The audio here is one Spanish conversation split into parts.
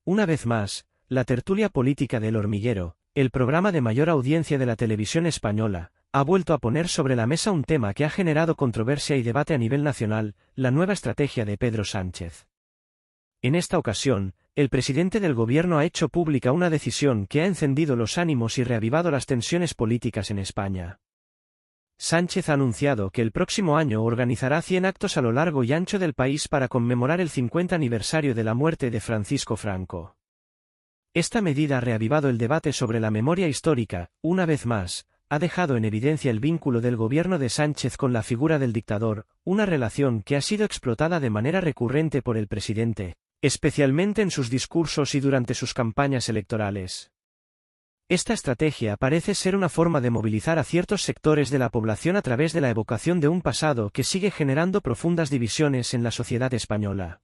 Una vez más, la tertulia política del Hormiguero, el programa de mayor audiencia de la televisión española, ha vuelto a poner sobre la mesa un tema que ha generado controversia y debate a nivel nacional, la nueva estrategia de Pedro Sánchez. En esta ocasión, el presidente del gobierno ha hecho pública una decisión que ha encendido los ánimos y reavivado las tensiones políticas en España. Sánchez ha anunciado que el próximo año organizará 100 actos a lo largo y ancho del país para conmemorar el 50 aniversario de la muerte de Francisco Franco. Esta medida ha reavivado el debate sobre la memoria histórica, una vez más, ha dejado en evidencia el vínculo del gobierno de Sánchez con la figura del dictador, una relación que ha sido explotada de manera recurrente por el presidente, especialmente en sus discursos y durante sus campañas electorales. Esta estrategia parece ser una forma de movilizar a ciertos sectores de la población a través de la evocación de un pasado que sigue generando profundas divisiones en la sociedad española.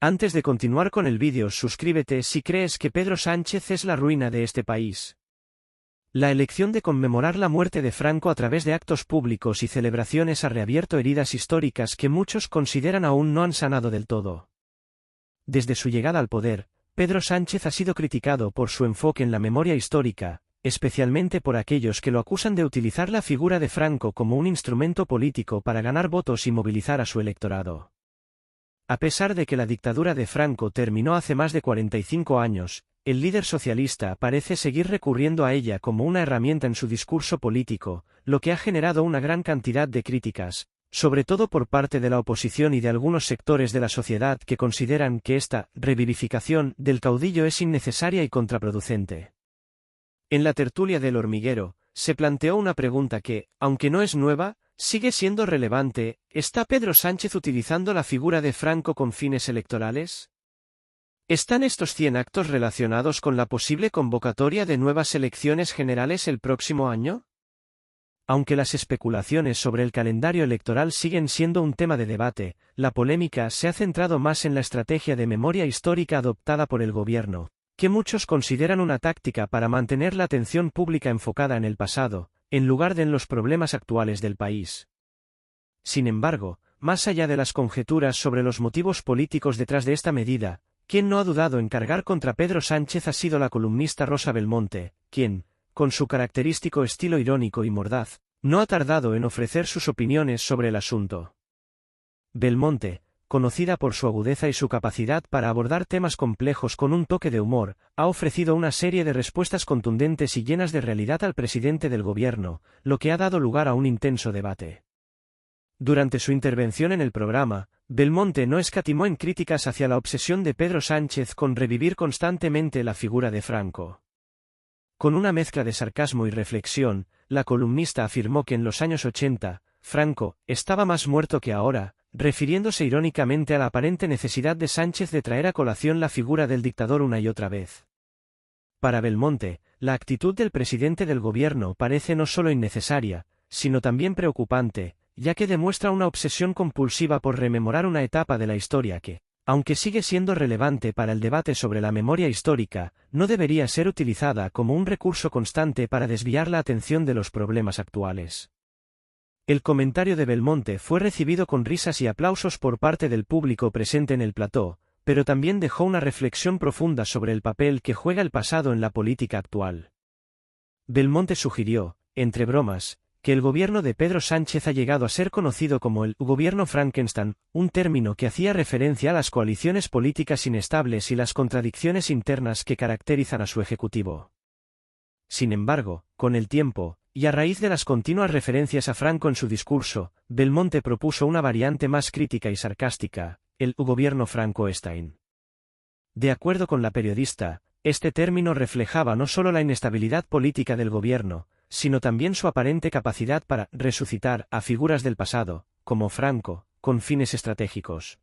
Antes de continuar con el vídeo, suscríbete si crees que Pedro Sánchez es la ruina de este país. La elección de conmemorar la muerte de Franco a través de actos públicos y celebraciones ha reabierto heridas históricas que muchos consideran aún no han sanado del todo. Desde su llegada al poder, Pedro Sánchez ha sido criticado por su enfoque en la memoria histórica, especialmente por aquellos que lo acusan de utilizar la figura de Franco como un instrumento político para ganar votos y movilizar a su electorado. A pesar de que la dictadura de Franco terminó hace más de 45 años, el líder socialista parece seguir recurriendo a ella como una herramienta en su discurso político, lo que ha generado una gran cantidad de críticas, sobre todo por parte de la oposición y de algunos sectores de la sociedad que consideran que esta revivificación del caudillo es innecesaria y contraproducente. En la tertulia del Hormiguero, se planteó una pregunta que, aunque no es nueva, sigue siendo relevante: ¿está Pedro Sánchez utilizando la figura de Franco con fines electorales? ¿Están estos 100 actos relacionados con la posible convocatoria de nuevas elecciones generales el próximo año? Aunque las especulaciones sobre el calendario electoral siguen siendo un tema de debate, la polémica se ha centrado más en la estrategia de memoria histórica adoptada por el gobierno, que muchos consideran una táctica para mantener la atención pública enfocada en el pasado, en lugar de en los problemas actuales del país. Sin embargo, más allá de las conjeturas sobre los motivos políticos detrás de esta medida, quien no ha dudado en cargar contra Pedro Sánchez ha sido la columnista Rosa Belmonte, quien, con su característico estilo irónico y mordaz, no ha tardado en ofrecer sus opiniones sobre el asunto. Belmonte, conocida por su agudeza y su capacidad para abordar temas complejos con un toque de humor, ha ofrecido una serie de respuestas contundentes y llenas de realidad al presidente del gobierno, lo que ha dado lugar a un intenso debate. Durante su intervención en el programa, Belmonte no escatimó en críticas hacia la obsesión de Pedro Sánchez con revivir constantemente la figura de Franco. Con una mezcla de sarcasmo y reflexión, la columnista afirmó que en los años 80, Franco estaba más muerto que ahora, refiriéndose irónicamente a la aparente necesidad de Sánchez de traer a colación la figura del dictador una y otra vez. Para Belmonte, la actitud del presidente del gobierno parece no solo innecesaria, sino también preocupante, ya que demuestra una obsesión compulsiva por rememorar una etapa de la historia que, aunque sigue siendo relevante para el debate sobre la memoria histórica, no debería ser utilizada como un recurso constante para desviar la atención de los problemas actuales. El comentario de Belmonte fue recibido con risas y aplausos por parte del público presente en el plató, pero también dejó una reflexión profunda sobre el papel que juega el pasado en la política actual. Belmonte sugirió, entre bromas, que el gobierno de Pedro Sánchez ha llegado a ser conocido como el gobierno Frankenstein, un término que hacía referencia a las coaliciones políticas inestables y las contradicciones internas que caracterizan a su ejecutivo. Sin embargo, con el tiempo, y a raíz de las continuas referencias a Franco en su discurso, Belmonte propuso una variante más crítica y sarcástica: el gobierno Frankenstein. De acuerdo con la periodista, este término reflejaba no solo la inestabilidad política del gobierno, sino también su aparente capacidad para resucitar a figuras del pasado, como Franco, con fines estratégicos.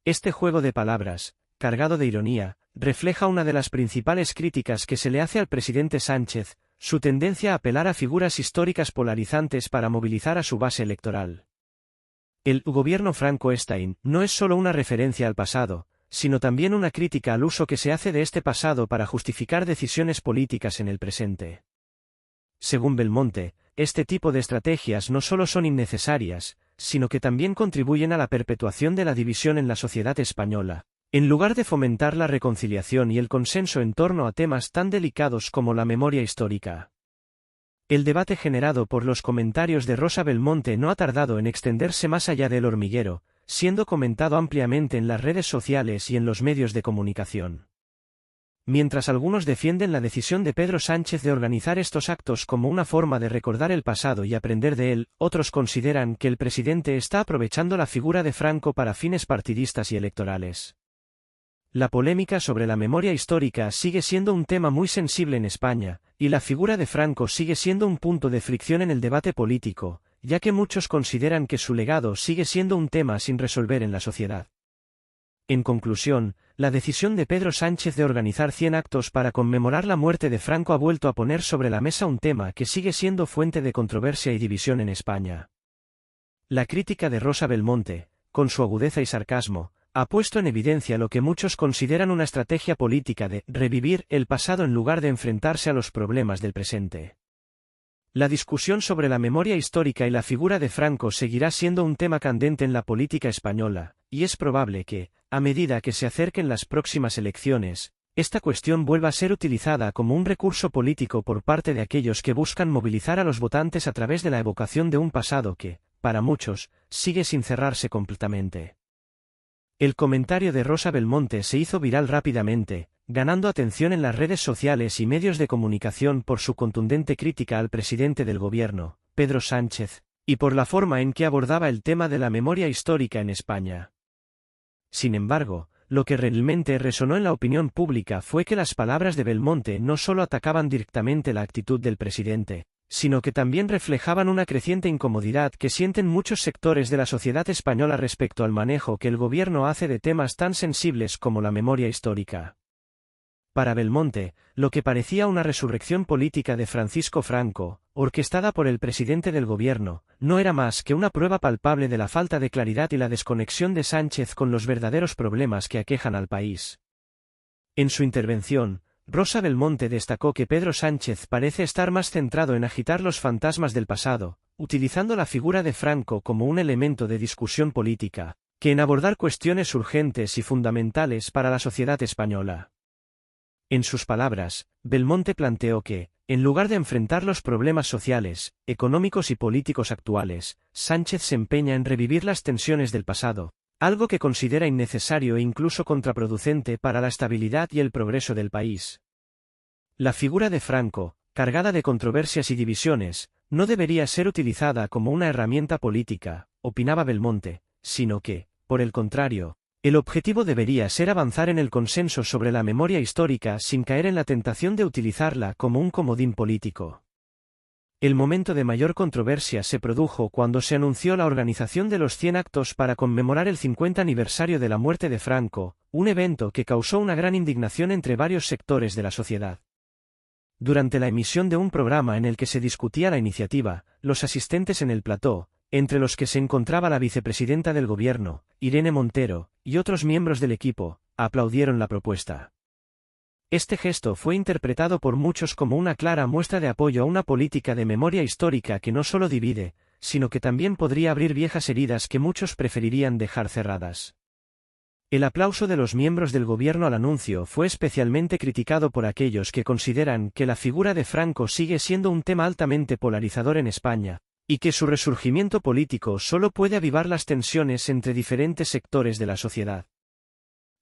Este juego de palabras, cargado de ironía, refleja una de las principales críticas que se le hace al presidente Sánchez: su tendencia a apelar a figuras históricas polarizantes para movilizar a su base electoral. El gobierno Frankenstein no es solo una referencia al pasado, sino también una crítica al uso que se hace de este pasado para justificar decisiones políticas en el presente. Según Belmonte, este tipo de estrategias no solo son innecesarias, sino que también contribuyen a la perpetuación de la división en la sociedad española, En lugar de fomentar la reconciliación y el consenso en torno a temas tan delicados como la memoria histórica. El debate generado por los comentarios de Rosa Belmonte no ha tardado en extenderse más allá del hormiguero, siendo comentado ampliamente en las redes sociales y en los medios de comunicación. Mientras algunos defienden la decisión de Pedro Sánchez de organizar estos actos como una forma de recordar el pasado y aprender de él, otros consideran que el presidente está aprovechando la figura de Franco para fines partidistas y electorales. La polémica sobre la memoria histórica sigue siendo un tema muy sensible en España, y la figura de Franco sigue siendo un punto de fricción en el debate político, ya que muchos consideran que su legado sigue siendo un tema sin resolver en la sociedad. En conclusión, la decisión de Pedro Sánchez de organizar 100 actos para conmemorar la muerte de Franco ha vuelto a poner sobre la mesa un tema que sigue siendo fuente de controversia y división en España. La crítica de Rosa Belmonte, con su agudeza y sarcasmo, ha puesto en evidencia lo que muchos consideran una estrategia política de revivir el pasado en lugar de enfrentarse a los problemas del presente. La discusión sobre la memoria histórica y la figura de Franco seguirá siendo un tema candente en la política española, y es probable que, a medida que se acerquen las próximas elecciones, esta cuestión vuelva a ser utilizada como un recurso político por parte de aquellos que buscan movilizar a los votantes a través de la evocación de un pasado que, para muchos, sigue sin cerrarse completamente. El comentario de Rosa Belmonte se hizo viral rápidamente, ganando atención en las redes sociales y medios de comunicación por su contundente crítica al presidente del gobierno, Pedro Sánchez, y por la forma en que abordaba el tema de la memoria histórica en España. Sin embargo, lo que realmente resonó en la opinión pública fue que las palabras de Belmonte no solo atacaban directamente la actitud del presidente, sino que también reflejaban una creciente incomodidad que sienten muchos sectores de la sociedad española respecto al manejo que el gobierno hace de temas tan sensibles como la memoria histórica. Para Belmonte, lo que parecía una resurrección política de Francisco Franco, orquestada por el presidente del gobierno, no era más que una prueba palpable de la falta de claridad y la desconexión de Sánchez con los verdaderos problemas que aquejan al país. En su intervención, Rosa Belmonte destacó que Pedro Sánchez parece estar más centrado en agitar los fantasmas del pasado, utilizando la figura de Franco como un elemento de discusión política, que en abordar cuestiones urgentes y fundamentales para la sociedad española. En sus palabras, Belmonte planteó que, en lugar de enfrentar los problemas sociales, económicos y políticos actuales, Sánchez se empeña en revivir las tensiones del pasado, algo que considera innecesario e incluso contraproducente para la estabilidad y el progreso del país. La figura de Franco, cargada de controversias y divisiones, no debería ser utilizada como una herramienta política, opinaba Belmonte, sino que, por el contrario, el objetivo debería ser avanzar en el consenso sobre la memoria histórica sin caer en la tentación de utilizarla como un comodín político. El momento de mayor controversia se produjo cuando se anunció la organización de los 100 actos para conmemorar el 50 aniversario de la muerte de Franco, un evento que causó una gran indignación entre varios sectores de la sociedad. Durante la emisión de un programa en el que se discutía la iniciativa, los asistentes en el plató, entre los que se encontraba la vicepresidenta del gobierno, Irene Montero, y otros miembros del equipo, aplaudieron la propuesta. Este gesto fue interpretado por muchos como una clara muestra de apoyo a una política de memoria histórica que no solo divide, sino que también podría abrir viejas heridas que muchos preferirían dejar cerradas. El aplauso de los miembros del gobierno al anuncio fue especialmente criticado por aquellos que consideran que la figura de Franco sigue siendo un tema altamente polarizador en España, y que su resurgimiento político solo puede avivar las tensiones entre diferentes sectores de la sociedad.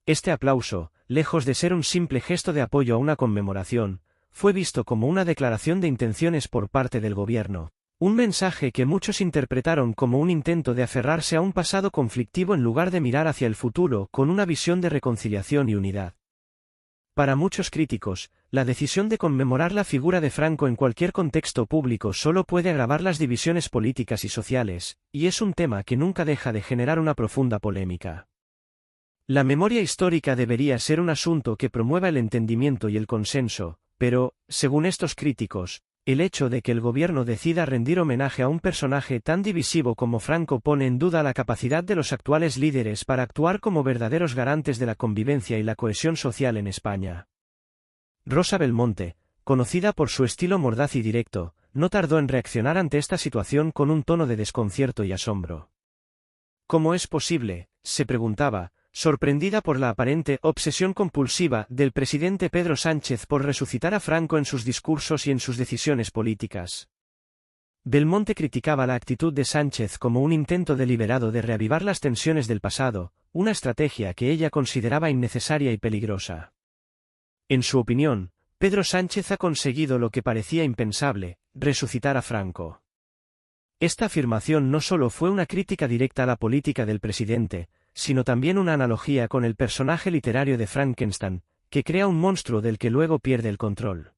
Este aplauso, lejos de ser un simple gesto de apoyo a una conmemoración, fue visto como una declaración de intenciones por parte del gobierno, un mensaje que muchos interpretaron como un intento de aferrarse a un pasado conflictivo en lugar de mirar hacia el futuro con una visión de reconciliación y unidad. Para muchos críticos, la decisión de conmemorar la figura de Franco en cualquier contexto público solo puede agravar las divisiones políticas y sociales, y es un tema que nunca deja de generar una profunda polémica. La memoria histórica debería ser un asunto que promueva el entendimiento y el consenso, pero, según estos críticos, el hecho de que el gobierno decida rendir homenaje a un personaje tan divisivo como Franco pone en duda la capacidad de los actuales líderes para actuar como verdaderos garantes de la convivencia y la cohesión social en España. Rosa Belmonte, conocida por su estilo mordaz y directo, no tardó en reaccionar ante esta situación con un tono de desconcierto y asombro. ¿Cómo es posible?, se preguntaba, sorprendida por la aparente obsesión compulsiva del presidente Pedro Sánchez por resucitar a Franco en sus discursos y en sus decisiones políticas. Belmonte criticaba la actitud de Sánchez como un intento deliberado de reavivar las tensiones del pasado, una estrategia que ella consideraba innecesaria y peligrosa. En su opinión, Pedro Sánchez ha conseguido lo que parecía impensable, resucitar a Franco. Esta afirmación no solo fue una crítica directa a la política del presidente, sino también una analogía con el personaje literario de Frankenstein, que crea un monstruo del que luego pierde el control.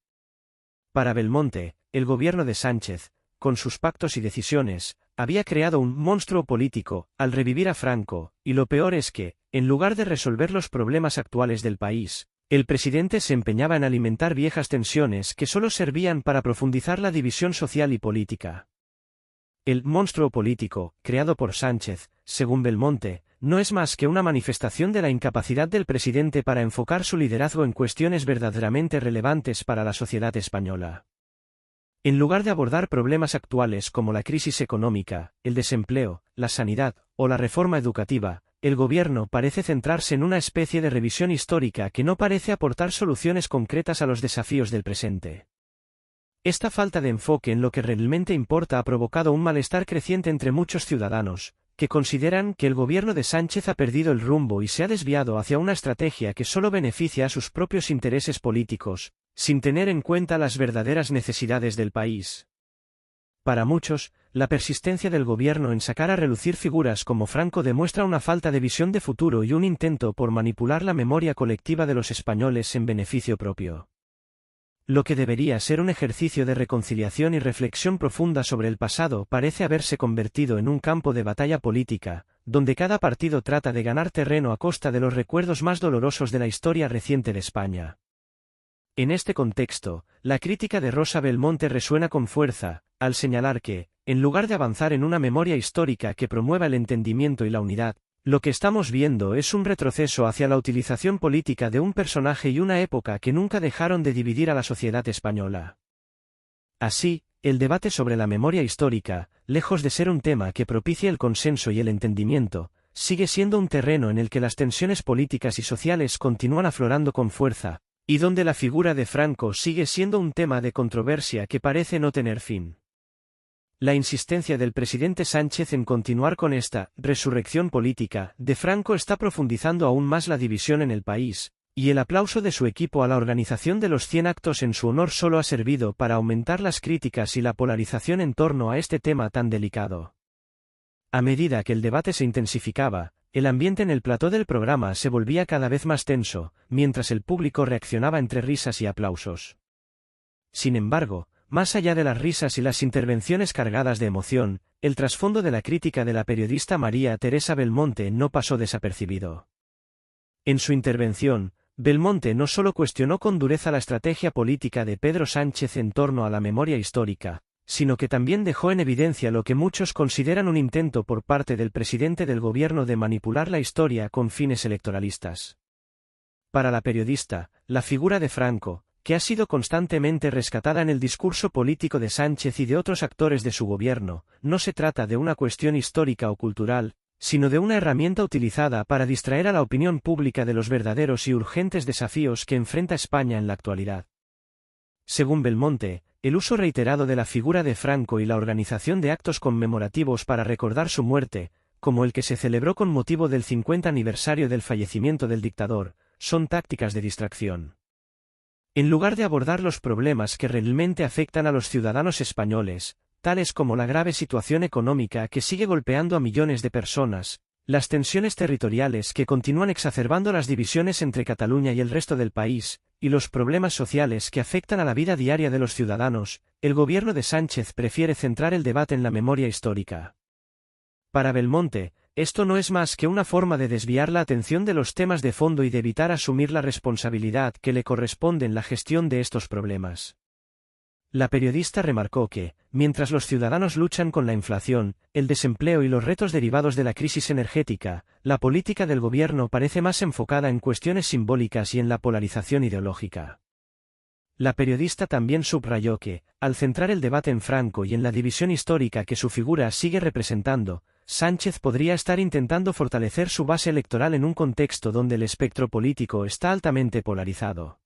Para Belmonte, el gobierno de Sánchez, con sus pactos y decisiones, había creado un monstruo político, al revivir a Franco, y lo peor es que, en lugar de resolver los problemas actuales del país, el presidente se empeñaba en alimentar viejas tensiones que solo servían para profundizar la división social y política. El monstruo político, creado por Sánchez, según Belmonte, no es más que una manifestación de la incapacidad del presidente para enfocar su liderazgo en cuestiones verdaderamente relevantes para la sociedad española. En lugar de abordar problemas actuales como la crisis económica, el desempleo, la sanidad o la reforma educativa, el gobierno parece centrarse en una especie de revisión histórica que no parece aportar soluciones concretas a los desafíos del presente. Esta falta de enfoque en lo que realmente importa ha provocado un malestar creciente entre muchos ciudadanos, que consideran que el gobierno de Sánchez ha perdido el rumbo y se ha desviado hacia una estrategia que solo beneficia a sus propios intereses políticos, sin tener en cuenta las verdaderas necesidades del país. Para muchos, la persistencia del gobierno en sacar a relucir figuras como Franco demuestra una falta de visión de futuro y un intento por manipular la memoria colectiva de los españoles en beneficio propio. Lo que debería ser un ejercicio de reconciliación y reflexión profunda sobre el pasado parece haberse convertido en un campo de batalla política, donde cada partido trata de ganar terreno a costa de los recuerdos más dolorosos de la historia reciente de España. En este contexto, la crítica de Rosa Belmonte resuena con fuerza, al señalar que, en lugar de avanzar en una memoria histórica que promueva el entendimiento y la unidad, lo que estamos viendo es un retroceso hacia la utilización política de un personaje y una época que nunca dejaron de dividir a la sociedad española. Así, el debate sobre la memoria histórica, lejos de ser un tema que propicie el consenso y el entendimiento, sigue siendo un terreno en el que las tensiones políticas y sociales continúan aflorando con fuerza, y donde la figura de Franco sigue siendo un tema de controversia que parece no tener fin. La insistencia del presidente Sánchez en continuar con esta resurrección política de Franco está profundizando aún más la división en el país, y el aplauso de su equipo a la organización de los 100 actos en su honor solo ha servido para aumentar las críticas y la polarización en torno a este tema tan delicado. A medida que el debate se intensificaba, el ambiente en el plató del programa se volvía cada vez más tenso, mientras el público reaccionaba entre risas y aplausos. Sin embargo, más allá de las risas y las intervenciones cargadas de emoción, el trasfondo de la crítica de la periodista María Teresa Belmonte no pasó desapercibido. En su intervención, Belmonte no solo cuestionó con dureza la estrategia política de Pedro Sánchez en torno a la memoria histórica, sino que también dejó en evidencia lo que muchos consideran un intento por parte del presidente del gobierno de manipular la historia con fines electoralistas. Para la periodista, la figura de Franco, que ha sido constantemente rescatada en el discurso político de Sánchez y de otros actores de su gobierno, no se trata de una cuestión histórica o cultural, sino de una herramienta utilizada para distraer a la opinión pública de los verdaderos y urgentes desafíos que enfrenta España en la actualidad. Según Belmonte, el uso reiterado de la figura de Franco y la organización de actos conmemorativos para recordar su muerte, como el que se celebró con motivo del 50 aniversario del fallecimiento del dictador, son tácticas de distracción. En lugar de abordar los problemas que realmente afectan a los ciudadanos españoles, tales como la grave situación económica que sigue golpeando a millones de personas, las tensiones territoriales que continúan exacerbando las divisiones entre Cataluña y el resto del país, y los problemas sociales que afectan a la vida diaria de los ciudadanos, el gobierno de Sánchez prefiere centrar el debate en la memoria histórica. Para Belmonte, esto no es más que una forma de desviar la atención de los temas de fondo y de evitar asumir la responsabilidad que le corresponde en la gestión de estos problemas. La periodista remarcó que, mientras los ciudadanos luchan con la inflación, el desempleo y los retos derivados de la crisis energética, la política del gobierno parece más enfocada en cuestiones simbólicas y en la polarización ideológica. La periodista también subrayó que, al centrar el debate en Franco y en la división histórica que su figura sigue representando, Sánchez podría estar intentando fortalecer su base electoral en un contexto donde el espectro político está altamente polarizado.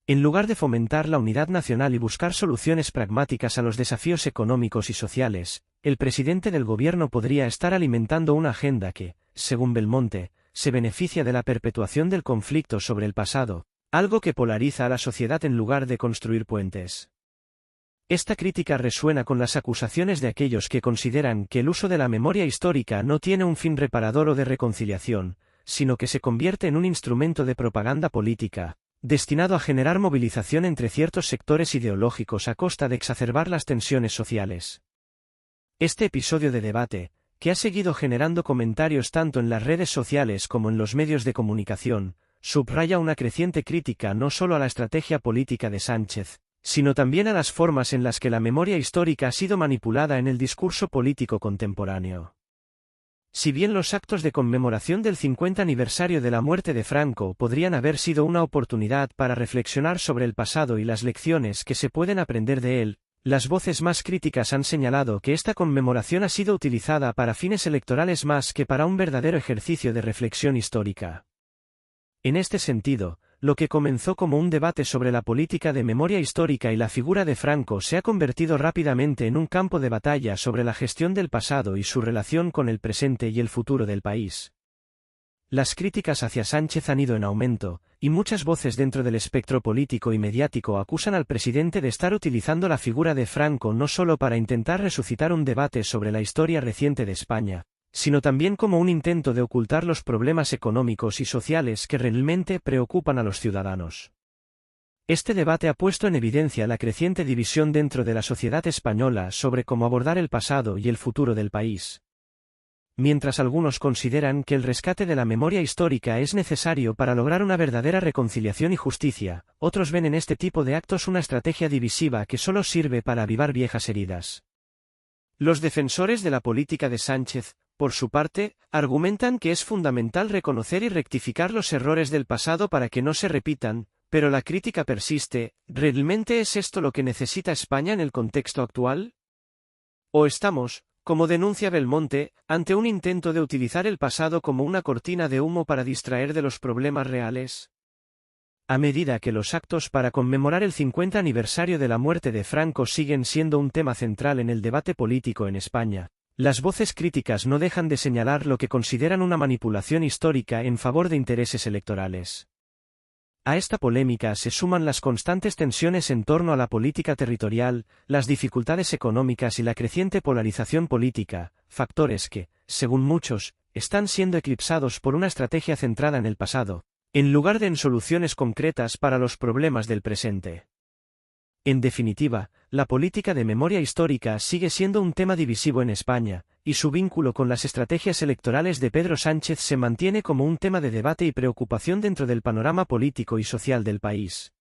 En lugar de fomentar la unidad nacional y buscar soluciones pragmáticas a los desafíos económicos y sociales, el presidente del gobierno podría estar alimentando una agenda que, según Belmonte, se beneficia de la perpetuación del conflicto sobre el pasado, algo que polariza a la sociedad en lugar de construir puentes. Esta crítica resuena con las acusaciones de aquellos que consideran que el uso de la memoria histórica no tiene un fin reparador o de reconciliación, sino que se convierte en un instrumento de propaganda política, destinado a generar movilización entre ciertos sectores ideológicos a costa de exacerbar las tensiones sociales. Este episodio de debate, que ha seguido generando comentarios tanto en las redes sociales como en los medios de comunicación, subraya una creciente crítica no solo a la estrategia política de Sánchez, sino también a las formas en las que la memoria histórica ha sido manipulada en el discurso político contemporáneo. Si bien los actos de conmemoración del 50 aniversario de la muerte de Franco podrían haber sido una oportunidad para reflexionar sobre el pasado y las lecciones que se pueden aprender de él, las voces más críticas han señalado que esta conmemoración ha sido utilizada para fines electorales más que para un verdadero ejercicio de reflexión histórica. En este sentido, lo que comenzó como un debate sobre la política de memoria histórica y la figura de Franco se ha convertido rápidamente en un campo de batalla sobre la gestión del pasado y su relación con el presente y el futuro del país. Las críticas hacia Sánchez han ido en aumento, y muchas voces dentro del espectro político y mediático acusan al presidente de estar utilizando la figura de Franco no solo para intentar resucitar un debate sobre la historia reciente de España, sino también como un intento de ocultar los problemas económicos y sociales que realmente preocupan a los ciudadanos. Este debate ha puesto en evidencia la creciente división dentro de la sociedad española sobre cómo abordar el pasado y el futuro del país. Mientras algunos consideran que el rescate de la memoria histórica es necesario para lograr una verdadera reconciliación y justicia, otros ven en este tipo de actos una estrategia divisiva que solo sirve para avivar viejas heridas. Los defensores de la política de Sánchez, por su parte, argumentan que es fundamental reconocer y rectificar los errores del pasado para que no se repitan, pero la crítica persiste. ¿Realmente es esto lo que necesita España en el contexto actual? ¿O estamos, como denuncia Belmonte, ante un intento de utilizar el pasado como una cortina de humo para distraer de los problemas reales? A medida que los actos para conmemorar el 50 aniversario de la muerte de Franco siguen siendo un tema central en el debate político en España, las voces críticas no dejan de señalar lo que consideran una manipulación histórica en favor de intereses electorales. A esta polémica se suman las constantes tensiones en torno a la política territorial, las dificultades económicas y la creciente polarización política, factores que, según muchos, están siendo eclipsados por una estrategia centrada en el pasado, en lugar de en soluciones concretas para los problemas del presente. En definitiva, la política de memoria histórica sigue siendo un tema divisivo en España, y su vínculo con las estrategias electorales de Pedro Sánchez se mantiene como un tema de debate y preocupación dentro del panorama político y social del país.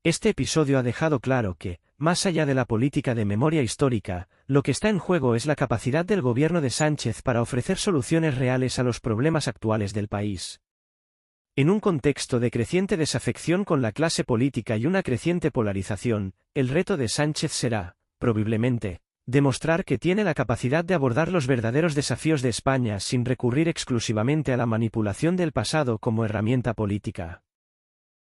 Este episodio ha dejado claro que, más allá de la política de memoria histórica, lo que está en juego es la capacidad del gobierno de Sánchez para ofrecer soluciones reales a los problemas actuales del país. En un contexto de creciente desafección con la clase política y una creciente polarización, el reto de Sánchez será, probablemente, demostrar que tiene la capacidad de abordar los verdaderos desafíos de España sin recurrir exclusivamente a la manipulación del pasado como herramienta política.